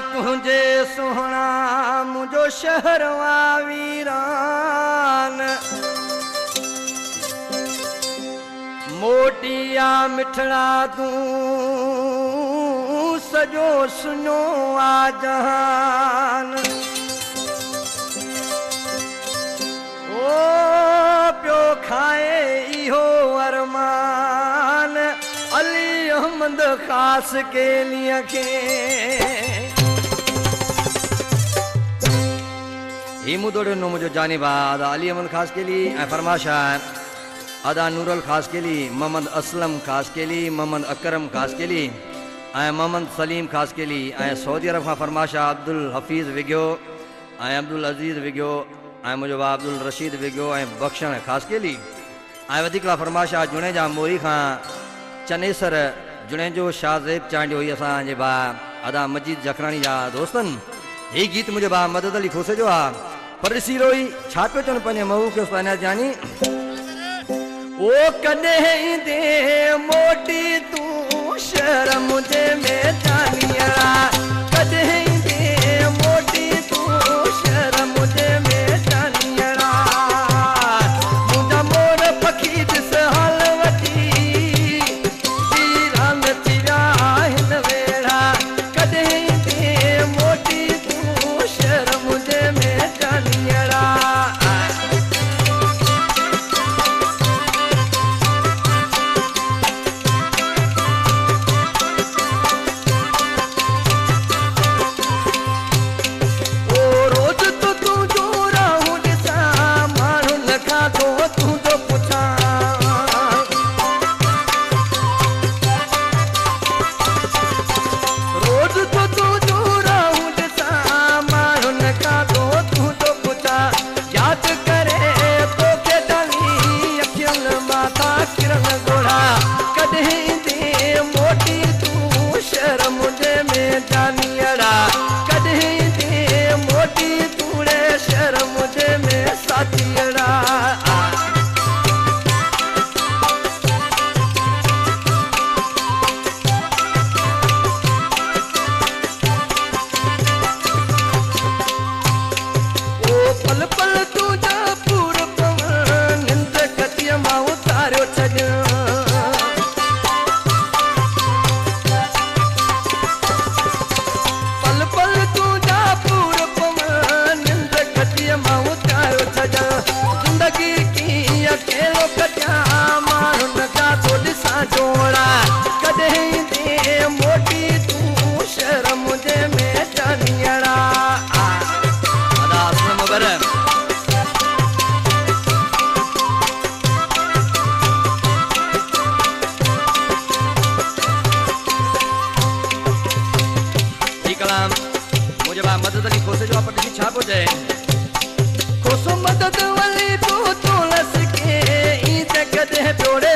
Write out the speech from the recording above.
तुझे सोहना मुझो शहर वीरान मोटिया मिठड़ा तू सजो सुनो आ जहान ओ प्यो खाए इहो अरमान अली अहमद खास के लिए के मुदोड़ो नो मुझो जानिबा अदा अली अहमद खास के लिए फरमाशा अदा नूरल खास के लिए मोहम्मद असलम खास के लिए मोहम्मद अकरम खास के लिए मोहम्मद सलीम खास के लिए सऊदी अरब का फरमाशा अब्दुल हफीज़ विग्यो अब्दुल अजीज़ विग्यो मुझो अब्दुल रशीद विग्यो बख्शण खास के लिए वधिकला फरमाशा जुणे जा मोरी खां चनेसर जुणे जो शाहजेब चांडियो हुई असांजे बा अदा मजीद जखरानी जा दोस्तन ये गीत मुझे बा मदद अली खोसे जो आ पर ॾिसी रोई छा पियो चवनि पंहिंजे महू खे उस्ताद जानी ओ कॾहिं ईंदे मोटी तूं शहर मुझे में जानिया कॾहिं ईंदे मोटी तूं शहर मुझे में जानिया मुंहिंजा मोर पखी ॾिस हाल वठी रंग चिरा हिन वेड़ा कॾहिं ईंदे मोटी तूं शहर मुझे में जानिया खोसो मदद वाली तू तुलस के ई जगत है प्योरे